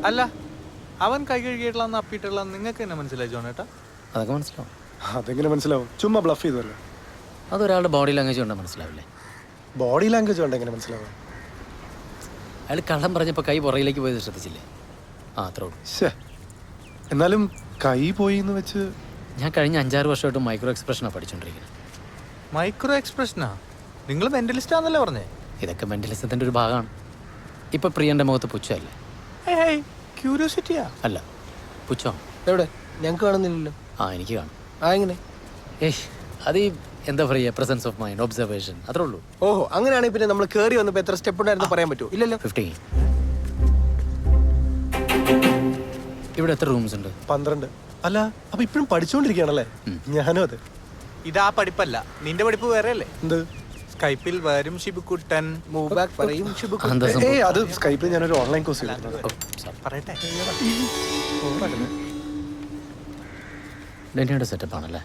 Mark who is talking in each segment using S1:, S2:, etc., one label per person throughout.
S1: അല്ല അവൻ കൈ കഴുകിയിട്ടുള്ള അപ്പിയിട്ടുള്ള നിങ്ങൾക്ക് തന്നെ മനസ്സിലായി ജോണേട്ടാ?
S2: അതൊക്കെ മനസ്സിലാവും.
S3: അതെങ്ങനെ മനസ്സിലാവും? ചുമ്മാ ബ്ലഫ് ചെയ്തല്ലോ.
S2: അതൊരാളുടെ ബോഡി ലാംഗ്വേജ് കൊണ്ടാൽ മനസ്സിലാവില്ലേ?
S3: ബോഡി ലാംഗ്വേജ് കൊണ്ട് എങ്ങനെ മനസ്സിലാവും?
S2: അയാൾ കള്ളം പറഞ്ഞപ്പോൾ കൈ പുറകിലേക്ക് പോയത് ശ്രദ്ധിച്ചില്ലേ? അത്രേ ഉള്ളൂ.
S3: ശേ, എന്നാലും കൈ പോയി എന്ന് വെച്ച്
S2: ഞാൻ കഴിഞ്ഞ 5-6 വർഷമായിട്ട് മൈക്രോ എക്സ്പ്രഷനാണ് പഠിച്ചുകൊണ്ടിരിക്കുന്നത്.
S1: മൈക്രോ എക്സ്പ്രഷനാ? നിങ്ങൾ മെന്റലിസ്റ്റ് ആണെന്നല്ലേ പറഞ്ഞേ?
S2: ഇതൊക്കെ മെന്റലിസത്തിൻ്റെ ഒരു ഭാഗമാണ്. ഇപ്പം പ്രിയൻ്റെ മുഖത്ത് പുച്ഛമല്ലേ?
S1: ക്യൂരിയോസിറ്റിയാ?
S2: അല്ല, പുച്ഛമാണ്.
S4: എവിടെ? ഞങ്ങൾക്ക് കാണുന്നില്ലല്ലോ.
S2: എനിക്ക് കാണും.
S4: എങ്ങനെ?
S2: അത് ഈ എന്താ പറയുക, പ്രസൻസ് ഓഫ് മൈൻഡ്, ഒബ്സർവേഷൻ, അത്രേ ഉള്ളൂ.
S4: ഓഹോ, അങ്ങനെയാണെങ്കിൽ പിന്നെ നമ്മൾ കയറി വന്നപ്പോൾ എത്ര സ്റ്റെപ്പ് ഉണ്ടായിരുന്നു പറയാൻ പറ്റുമോ? ഇല്ലല്ലോ.
S2: 15. ഇവിടെ എത്ര റൂംസ് ഉണ്ട്?
S3: 12. അല്ല, അപ്പൊ ഇപ്പഴും പഠിച്ചുകൊണ്ടിരിക്കുകയാണല്ലേ? ഞാനും അതെ.
S1: ഇതാ പഠിപ്പല്ല, നിന്റെ പഠിപ്പ് വേറെ അല്ലേ?
S3: എന്ത്?
S1: സ്കൈപ്പിൽ വരും ഷിബുക്കുട്ടൻ.
S4: മൂവ് ബാക്ക് പറയും ഷിബുക്കുട്ടൻ.
S3: അത് സ്കൈപ്പിൽ ഞാനൊരു ഓൺലൈൻ കോഴ്സ് ചെയ്തിരുന്നത്.
S1: പറയട്ടെ.
S2: ഡെന്നിയുടെ സെറ്റപ്പ് ആണല്ലേ?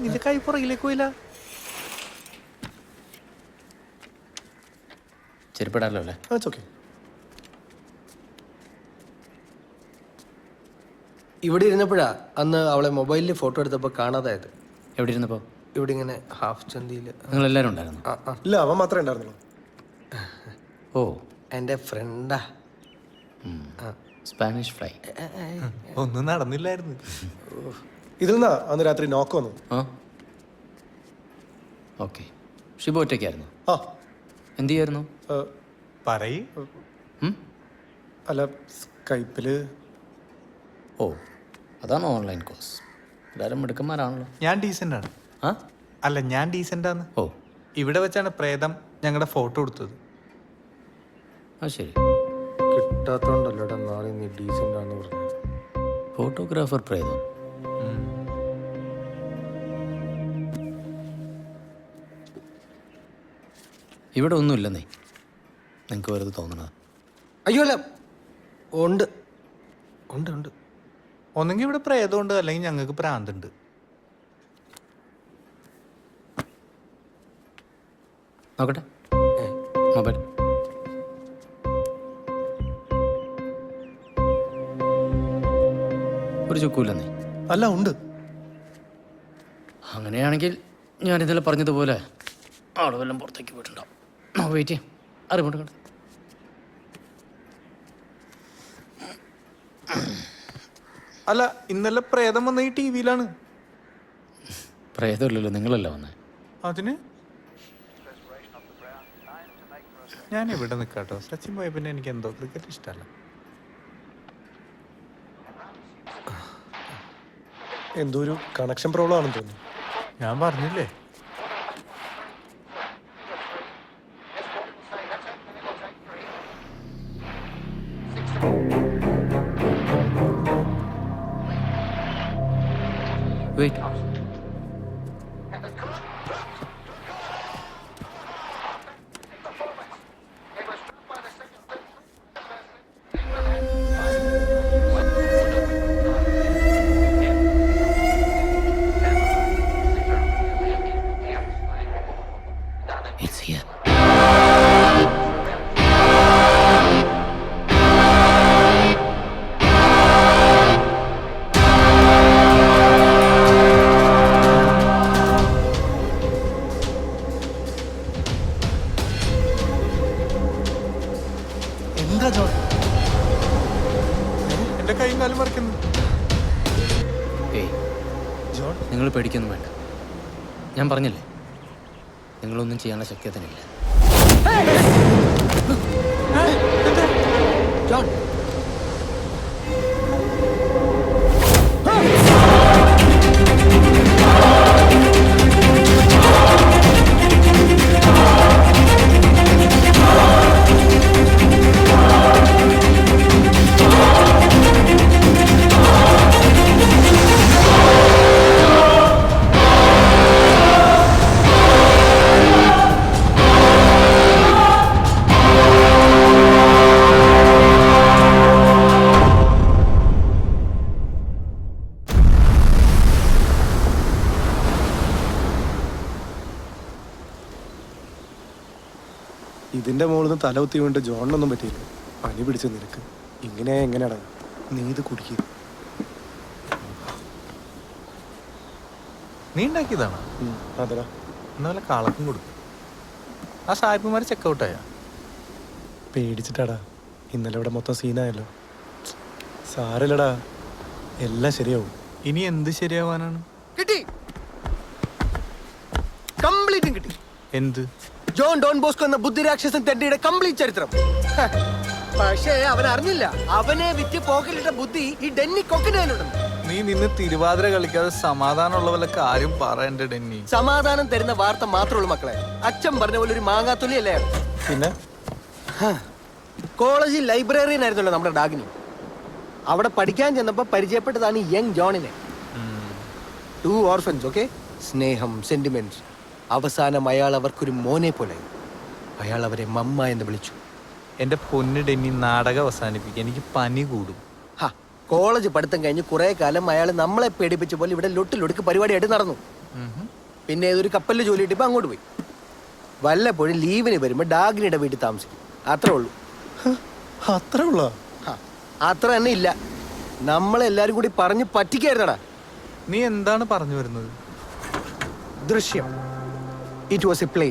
S1: നിന്റെ കൈ പുറകിലേക്ക് പോയില്ല.
S2: ചെരുപ്പിടാലോ അല്ലേ?
S3: ഓക്കെ.
S4: ഇവിടെ ഇരുന്നപ്പോഴാ അന്ന് അവളെ മൊബൈലിൽ ഫോട്ടോ എടുത്തപ്പോൾ കാണാതായത്.
S2: എവിടെ ഇരുന്നപ്പോൾ?
S4: ഇവിടെ ഇങ്ങനെ ഹാഫ് ചന്തിയിൽ.
S2: നിങ്ങളെല്ലാവരും ഉണ്ടായിരുന്നു?
S3: ഇല്ല, അവൻ മാത്രമേ ഉണ്ടായിരുന്നുള്ളൂ.
S2: ഓ,
S4: എൻ്റെ ഫ്രണ്ടാ.
S2: Spanish fly.
S1: ഒന്നും നടന്നില്ലായിരുന്നു.
S3: ഇതിൽ നിന്നാ അന്ന് രാത്രി നോക്ക് വന്നു.
S2: ഓക്കെ. ഷിബു ഒറ്റയ്ക്കായിരുന്നു? എന്ത് ചെയ്യായിരുന്നു?
S1: പറയ്.
S3: അല്ല, സ്കൈപ്പില്.
S2: ഓ, അതാണ് ഓൺലൈൻ കോഴ്സ്. എല്ലാവരും മിടുക്കന്മാരാണല്ലോ.
S1: ഞാൻ ഡീസൻ്റ് ആണ്. അല്ല, ഞാൻ ഡീസൻ്റ് ആണ്.
S2: ഓ,
S1: ഇവിടെ വെച്ചാണ് പ്രേതം ഞങ്ങളുടെ ഫോട്ടോ എടുത്തത്.
S2: ശരി.
S4: കിട്ടാത്തോണ്ടല്ലോടാ നാളെ നീ ഡീസൻ്റ് ആണെന്ന് പറഞ്ഞു.
S2: ഫോട്ടോഗ്രാഫർ പ്രേതം. ഇവിടെ ഒന്നുമില്ലെന്നേ, നിങ്ങൾക്ക് വെറുതെ തോന്നണത്.
S4: അയ്യോ അല്ല, ഉണ്ട് ഉണ്ട് ഉണ്ട്.
S1: ഒന്നെങ്കിൽ ഇവിടെ പ്രേതമുണ്ട്, അല്ലെങ്കിൽ ഞങ്ങൾക്ക് പ്രാന്തുണ്ട്.
S2: നോക്കട്ടെ മൊബൈൽ. ഒരു ചുക്കൂല്ലെന്നേ?
S3: അല്ല, ഉണ്ട്.
S2: അങ്ങനെയാണെങ്കിൽ ഞാൻ ഇന്നലെ പറഞ്ഞതുപോലെ ആള് വല്ലതും പുറത്തേക്ക് പോയിട്ടുണ്ടാവും. വെയിറ്റ് ചെയ്യാം. അറിവുണ്ട് കണ്ടു.
S1: അല്ല, ഇന്നലെ പ്രേതം വന്ന ഈ ടി-വിയിലാണ്.
S2: പ്രേതമില്ലല്ലോ, നിങ്ങളല്ല വന്നേ.
S1: അതിന് ഞാൻ ഇവിടെ നിൽക്കാട്ടോ. സച്ചിൻ പോയ പിന്നെ എനിക്ക് എന്തോ ക്രിക്കറ്റ് ഇഷ്ടമല്ല.
S3: എന്തോ ഒരു കണക്ഷൻ പ്രോബ്ലം ആണെന്ന് തോന്നുന്നു.
S1: ഞാൻ പറഞ്ഞില്ലേ.
S2: വെയിറ്റ്. It's here.
S3: എന്താ ജോൺ?
S1: എന്റെ കൈയും കാലും മറിക്കുന്നു.
S2: ഏയ്
S3: ജോൺ,
S2: നിങ്ങൾ പേടിക്കൊന്നും വേണ്ട. ഞാൻ പറഞ്ഞില്ലേ, നിങ്ങളൊന്നും ചെയ്യാനുള്ള ശക്യതനില്ല.
S4: ജോൺ,
S3: ഇതിന്റെ മുകളിൽ നിന്ന് തല കുത്തി വീണ്ട് ജോണിനൊന്നും പറ്റിയില്ല. പനി പിടിച്ച നിനക്ക് ഇങ്ങനെ എങ്ങനെയാടാ നീ ഇത് കുടിക്കുക?
S1: നീ ഉണ്ടാക്കിയതാണോ?
S3: അതെടാ.
S1: എന്നാ കളക്കം കൊടുക്കും. ആ സായിപ്പുമാർ ചെക്കൗട്ടായ
S3: പേടിച്ചിട്ടാടാ. ഇന്നലെ ഇവിടെ മൊത്തം സീനായല്ലോ. സാരല്ലടാ, എല്ലാം ശരിയാവും.
S1: ഇനി എന്ത് ശരിയാവാനാണ്?
S4: കിട്ടി, കംപ്ലീറ്റും കിട്ടി.
S1: എന്ത്?
S4: ജോൺ ഡോൺ ബോസ്കോ എന്ന ബുദ്ധിരാക്ഷസൻ തെണ്ടിയുടെ കംപ്ലീറ്റ് ചരിത്രം. പക്ഷേ അവൻ അറിഞ്ഞില്ല, അവനെ വിറ്റ് പോക്കലിട്ട ബുദ്ധി ഈ ഡെന്നി കൊക്കിനുണ്ടെന്ന്.
S1: നീ നിന്ന് തിരുവാതിര കളിക്കാതെ സമാധാനമുള്ള വല്ല കാര്യം പറയണ്ട ഡെന്നി.
S4: സമാധാനം തരുന്ന വാർത്ത മാത്രമുള്ളൂ മക്കളെ. അച്ഛൻ പറഞ്ഞ പോലെ ഒരു മാങ്ങാത്തുള്ളി അല്ലേ അയാൾ.
S3: പിന്നെ
S4: കോളേജിൽ ലൈബ്രറിയൻ ആയിരുന്നല്ലോ നമ്മുടെ ഡാഗിനി. അവിടെ പഠിക്കാൻ ചെന്നപ്പോ പരിചയപ്പെട്ടതാണ് ഈ യങ് ജോണിനെ. 2 orphans, okay. സ്നേഹം, സെന്റിമെന്റ്സ്. അവസാനം അയാൾ അവർക്കൊരു മോനെ പോലെ. അയാൾ അവരെ മമ്മ എന്ന് വിളിച്ചു.
S1: എന്റെ പൊന്ന് ഡെന്നി, നാടകം അവസാനിപ്പിക്കുക. എനിക്ക് പനി കൂടും.
S4: കോളേജ് പഠിത്തം കഴിഞ്ഞ് കുറെ കാലം അയാൾ നമ്മളെ പേടിപ്പിച്ച പോലെ ഇവിടെ ലൊട്ടിലൊടുക്ക് പരിപാടിയായിട്ട് നടന്നു. പിന്നെ ഏതൊരു കപ്പലിൽ ജോലി കിട്ടിയപ്പോ അങ്ങോട്ട് പോയി. വല്ലപ്പോഴും ലീവിന് വരുമ്പോ ഡാഗിനിയുടെ വീട്ടിൽ താമസിക്കും. അത്രേ ഉള്ളൂ.
S3: അത്രേ ഉള്ളോ?
S4: അത്ര തന്നെ ഇല്ല. നമ്മളെല്ലാരും കൂടി പറഞ്ഞ് പറ്റിക്കായിരുന്നടാ.
S1: നീ എന്താണ് പറഞ്ഞു വരുന്നത്?
S4: ദൃശ്യം, ഇറ്റ് വാസ് എ പ്ലേ.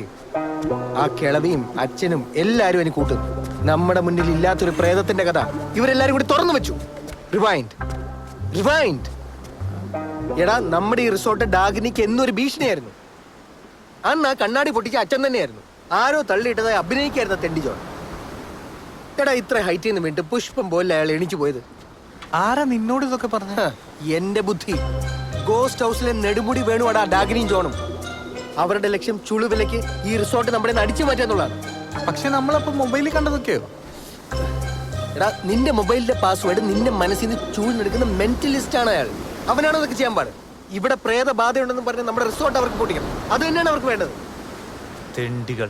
S4: ആ കിളവിയും അച്ഛനും എല്ലാരും അതിന് കൂട്ടും. നമ്മുടെ മുന്നിൽ ഇല്ലാത്തൊരു പ്രേതത്തിന്റെ കഥ ഇവരെല്ലാരും കൂടി തുറന്നു വെച്ചു. റിവൈൻഡ്. എടാ, നമ്മുടെ ഈ റിസോർട്ട് ഡാഗിനിക്ക് എന്നൊരു ഭീഷണിയായിരുന്നു. അന്ന് ആ കണ്ണാടി പൊട്ടിച്ച അച്ഛൻ തന്നെയായിരുന്നു. ആരോ തള്ളിയിട്ടതായി അഭിനയിക്കായിരുന്ന തെണ്ടി ജോൺ. എടാ, ഇത്ര ഹൈറ്റിൽ നിന്ന് വീണ്ടും പുഷ്പം പോലെ അയാൾ എണീച്ചു പോയത്.
S1: ആരാ നിന്നോട് ഇതൊക്കെ പറഞ്ഞ?
S4: എന്റെ ബുദ്ധി. ഗോസ്റ്റ് ഹൗസിലെ നെടുമുടി വേണുവാടാ ഡാഗിനിയും ജോണും. അവരുടെ ലക്ഷ്യം ചുളുവിലേക്ക് ഈ റിസോർട്ട് നമ്മുടെ അടിച്ചു മാറ്റാന്നുള്ളതാണ്.
S1: പക്ഷെ നമ്മളപ്പോ മൊബൈലിൽ കണ്ടതൊക്കെയോ?
S4: എടാ, നിന്റെ മൊബൈലിന്റെ പാസ്വേഡ് നിന്റെ മനസ്സിൽ നിന്ന് ചൂഴ്ന്നെടുക്കുന്ന മെന്റലിസ്റ്റ് ആണ് അയാൾ. അവനാണ് അതൊക്കെ ചെയ്യാൻ പാട്. ഇവിടെ പ്രേതബാധയുണ്ടെന്ന് പറഞ്ഞ് നമ്മുടെ റിസോർട്ട് അവർക്ക് പൊട്ടിക്കണം. അത് തന്നെയാണ് അവർക്ക് വേണ്ടത്.
S1: തെണ്ടികൾ.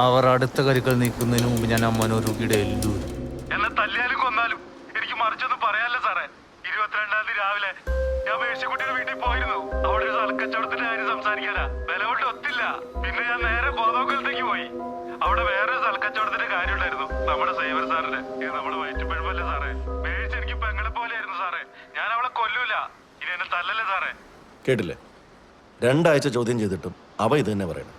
S1: അവർ അടുത്ത കരുക്കൾ നീക്കുന്നതിന് മുമ്പ് ഞാൻ അമ്മനോരുകിയുടെ എല്ലൂർ.
S5: എന്നെ തല്ലിയാലും കൊന്നാലും എനിക്ക് മറിച്ചൊന്നും പറയാനല്ല സാറേ. 22-ാം തീയതി രാവിലെ ഞാൻ മേഴ്സിക്കുട്ടിയുടെ വീട്ടിൽ പോയിരുന്നു. അവിടെ ഒരു സൽക്കച്ചവടത്തിന്റെ കാര്യം സംസാരിക്കാനാ. വില കൊണ്ട് ഒത്തില്ല. പിന്നെ ഞാൻ നേരെ കോതോക്കലത്തേക്ക് പോയി. അവിടെ വേറൊരു സൽക്കച്ചവടത്തിന്റെ കാര്യം ഉണ്ടായിരുന്നു. നമ്മുടെ സൈബർ സാറിന്റെ. ഇത് നമ്മുടെ വയറ്റുപഴമല്ലേ സാറേ. മേഴ്സ് എനിക്ക് പെങ്ങളെ പോലെയായിരുന്നു സാറേ. ഞാൻ അവളെ കൊല്ലൂല. ഇനി എന്നെ തല്ലല്ലേ സാറേ.
S6: കേട്ടില്ലേ? 2 ആഴ്ച ചോദ്യം ചെയ്തിട്ടും അവ ഇത് തന്നെ പറയണം.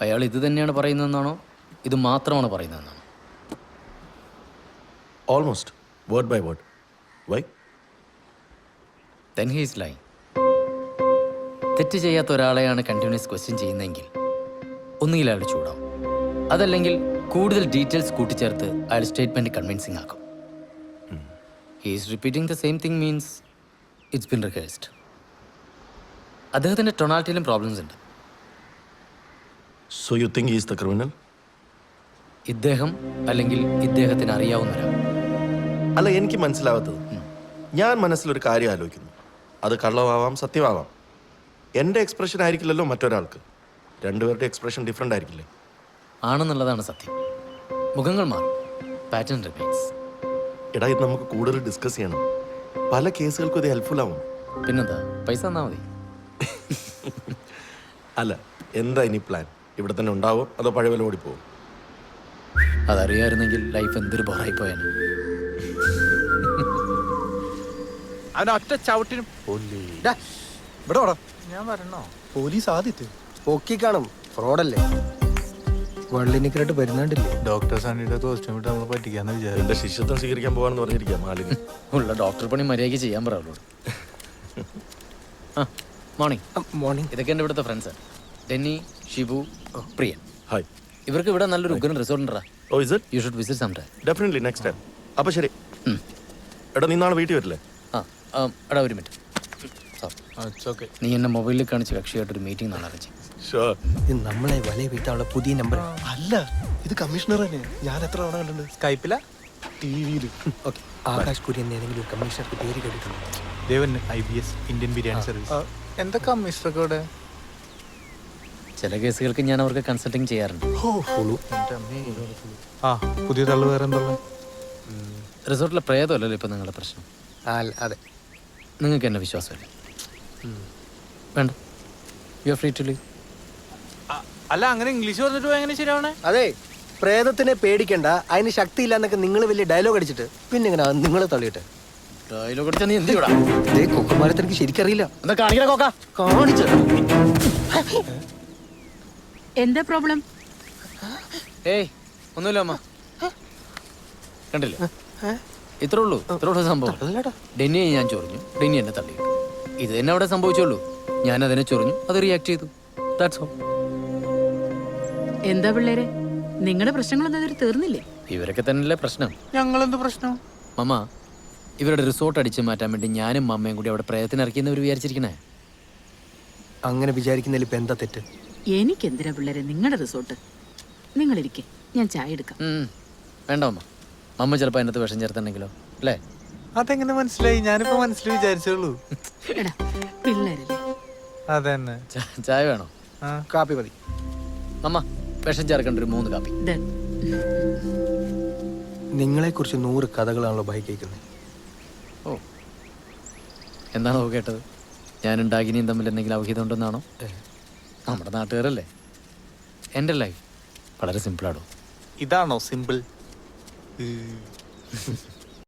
S2: അയാൾ ഇത് തന്നെയാണ് പറയുന്നതെന്നാണോ ഇത് മാത്രമാണ് പറയുന്നതെന്നാണോ?
S6: Almost word by word. Why?
S2: Then he is lying. തെറ്റ് ചെയ്യാത്ത ഒരാളെയാണ് കണ്ടിന്യൂസ് ക്വസ്റ്റ്യൻ ചെയ്യുന്നതെങ്കിൽ ഒന്നുകിൽ അയാൾ ചൂടാവും, അതല്ലെങ്കിൽ കൂടുതൽ ഡീറ്റെയിൽസ് കൂട്ടിച്ചേർത്ത് അയാൾ സ്റ്റേറ്റ്മെന്റ് കൺവിൻസിംഗ് ആക്കും. He is repeating the same thing means it's been rehearsed. അദ്ദേഹത്തിൻ്റെ ടൊണാലിറ്റിയിലും പ്രോബ്ലംസ് ഉണ്ട്.
S6: So you think is the criminal?
S2: ഇദ്ദേഹം അല്ലെങ്കിൽ ഇദ്ദേഹത്തിന് അറിയാവുന്ന ഒരാൾ.
S6: അല്ല, എനിക്ക് മനസ്സിലാവാത്തത്, ഞാൻ മനസ്സിലൊരു കാര്യം ആലോചിക്കുന്നു. അത് കള്ളമാവാം, സത്യമാവാം. എൻ്റെ എക്സ്പ്രഷൻ ആയിരിക്കില്ലല്ലോ മറ്റൊരാൾക്ക്. രണ്ടുപേരുടെ എക്സ്പ്രഷൻ ഡിഫറെൻ്റ് ആയിരിക്കില്ലേ?
S2: ആണെന്നുള്ളതാണ് സത്യം. മുഖങ്ങൾ മാറും, പാറ്റേൺ റിപ്പീറ്റ്സ്.
S6: എടാ, ഇത് നമുക്ക് കൂടുതൽ ഡിസ്കസ് ചെയ്യണം. പല കേസുകൾക്കും ഇത് ഹെൽപ്ഫുൾ ആവും.
S2: പിന്നെന്താ, പൈസ തന്നാൽ മതി.
S6: അല്ല, എന്താ ഇനി പ്ലാൻ? ഇവിടെ തന്നെ ഉണ്ടാവോ അതോ പഴയ പോലെ ഓടിപ്പോവും?
S2: അതറിയാമായിരുന്നെങ്കിൽ ലൈഫ് എന്തൊരു ബോറായി പോയാണ്.
S1: അവനൊറ്റ ചവിട്ടിന്
S4: ഡാ,
S3: ഇവിടെ വാടാ.
S1: ഞാൻ വരണോ?
S3: പോലീസ് ആദ്യത്തെ
S4: പൊക്കി കാണും. ഫ്രോഡല്ലേ? വള്ളിനിക്കരായിട്ട് വരുന്നുണ്ടില്ലേ?
S1: ഡോക്ടർ സണ്ണിയുടെ കോസ്റ്റ്യൂം ഇട്ട് നമ്മൾ പറ്റിക്കാന്ന് വിചാരിച്ചു.
S6: എൻ്റെ ശിഷ്യത്വം സ്വീകരിക്കാൻ പോകാണെന്ന് പറഞ്ഞിരിക്കാം മാലിനി.
S2: ഉള്ള ഡോക്ടർ പണി മര്യാദയ്ക്ക് ചെയ്യാൻ പറ അവളോട്. ആ, മോർണിംഗ്.
S4: മോർണിംഗ്.
S2: ഇതൊക്കെ എൻ്റെ ഇവിടുത്തെ ഫ്രണ്ട്സ്. ഡെന്നി, ഷിബു, പ്രിയൻ.
S6: ഹായ്.
S2: ഇവർക്ക് ഇവിടെ നല്ലൊരു ഉഗ്രൻ റിസോർട്ട് ഉണ്ടാ.
S6: Oh, is it?
S2: You should visit some time.
S6: Definitely, next time. അപ്പോൾ ശരി. എടാ, നീ നാളെ വീട്ടിൽ വരില്ലേ?
S2: ആ, എടാ ഒരു മിനിറ്റ്.
S1: ഓക്കെ.
S2: നീ എന്നെ മൊബൈലിൽ കാണിച്ച് കക്ഷിയായിട്ടൊരു മീറ്റിംഗ് നാളെ അറേഞ്ച്.
S6: ഷുവർ.
S4: ഇത് നമ്മളെ വലയ വീട്ടാനുള്ള പുതിയ നമ്പർ
S3: അല്ല, ഇത് കമ്മീഷണർ തന്നെ. ഞാൻ എത്ര തവണ കണ്ടിട്ടുണ്ട്
S1: സ്കൈപ്പില
S3: TV-യിൽ.
S4: ഓക്കെ. ആകാശ് കുര്യൻ ഏതെങ്കിലും ഒരു കമ്മീഷണർക്ക് പേര് കേട്ടിട്ടുണ്ട്?
S1: ദേവൻ IBS ഇന്ത്യൻ ബിരിയാണി സർവീസ്. എന്താ കമ്മീഷണർക്ക് ഇവിടെ?
S2: ചില കേസുകൾക്ക് ഞാൻ അവർക്ക് കൺസൾട്ടിങ് ചെയ്യാറുണ്ട്.
S1: ആ, പുതിയ തള്ളു വേറെ എന്താ?
S2: റിസോർട്ടിലെ പ്രേതമല്ലല്ലോ ഇപ്പം നിങ്ങളുടെ പ്രശ്നം.
S4: അതെ.
S2: നിങ്ങൾക്ക് എന്നെ വിശ്വാസമല്ല. വേണ്ട, you are free to leave.
S1: അല്ല, അങ്ങനെ ഇംഗ്ലീഷ് പറഞ്ഞിട്ട് എങ്ങനെ ശരിയാവണേ?
S4: അതെ, പ്രേതത്തിനെ പേടിക്കണ്ട, അതിന് ശക്തിയില്ല എന്നൊക്കെ നിങ്ങൾ വലിയ ഡയലോഗ് അടിച്ചിട്ട് പിന്നെ ഇങ്ങനെ നിങ്ങൾ തള്ളിയിട്ട്
S2: ഡയലോഗ് അടിച്ചാ നീ എന്ത് ചെയ്യൂടാ?
S4: ഇതേ കൊക്കുമാരത്തെ എനിക്ക് ശരിക്കറിയില്ല.
S2: എന്താ കാണിക്കണ കോക്ക?
S4: കാണിച്ചു
S7: എന്താ പ്രോബ്ലം?
S2: ഏയ് ഒന്നുമില്ല അമ്മ, കണ്ടില്ലേ? ഇത്രേ ഉള്ളൂ സംഭവം. ഡെന്നിയെ ഞാൻ ചൊറിഞ്ഞു, ഡെന്നി എന്നെ തള്ളി. ഇത് തന്നെ അവിടെ സംഭവിച്ചുള്ളൂ. ഞാൻ അതിനെ ചൊറിഞ്ഞു, അത് റിയാക്ട് ചെയ്തു. That's all.
S7: എന്താ പിള്ളേരെ, നിങ്ങളുടെ പ്രശ്നങ്ങളൊന്നും ഇതുവരെ തീർന്നില്ലേ?
S2: ഇവരൊക്കെ തന്നെയല്ലേ പ്രശ്നം.
S1: ഞങ്ങളെന്ത് പ്രശ്നം?
S2: മമ്മ, ഇവരുടെ റിസോർട്ട് അടിച്ചു മാറ്റാൻ വേണ്ടി ഞാനും മമ്മയും കൂടി അവിടെ പ്രയത്നം ഇറക്കിയെന്ന് വിചാരിച്ചിരിക്കണേ.
S4: അങ്ങനെ വിചാരിക്കുന്നതിൽ ഇപ്പൊ എന്താ തെറ്റ്?
S7: എനിക്കെന്തിനാ പിള്ളേരെ നിങ്ങളുടെ റിസോർട്ട്? നിങ്ങളിരിക്കെ, ഞാൻ ചായ എടുക്കാം.
S2: വേണ്ട മമ്മ, മമ്മ ചിലപ്പോൾ അതിനകത്ത് വിഷം ചേർത്തുണ്ടെങ്കിലോ അല്ലേ?
S1: അതെങ്ങനെ മനസ്സിലായി? ഞാനിപ്പോ മനസ്സിൽ വിചാരിച്ചുള്ളൂ.
S7: എടാ പിള്ളേരല്ലേ.
S1: അതന്നെ.
S2: ചായ വേണോ?
S4: കാപ്പി മതി.
S2: മമ്മ, വിഷം ചേർക്കേണ്ട ഒരു 3 കാപ്പി.
S7: ദേ,
S4: നിങ്ങളെ കുറിച്ച് 100 കഥകളാണല്ലോ ബൈ കേൾക്കുന്നത്.
S2: ഓ, എന്താണോ കേട്ടത്? ഞാനും ഡാഗിനിയും തമ്മിൽ എന്തെങ്കിലും അവഹിതം ഉണ്ടെന്നാണോ? നമ്മുടെ നാട്ടുകാരല്ലേ. എൻ്റെ ലൈഫ് വളരെ സിമ്പിളാണോ?
S1: ഇതാണോ സിമ്പിൾ?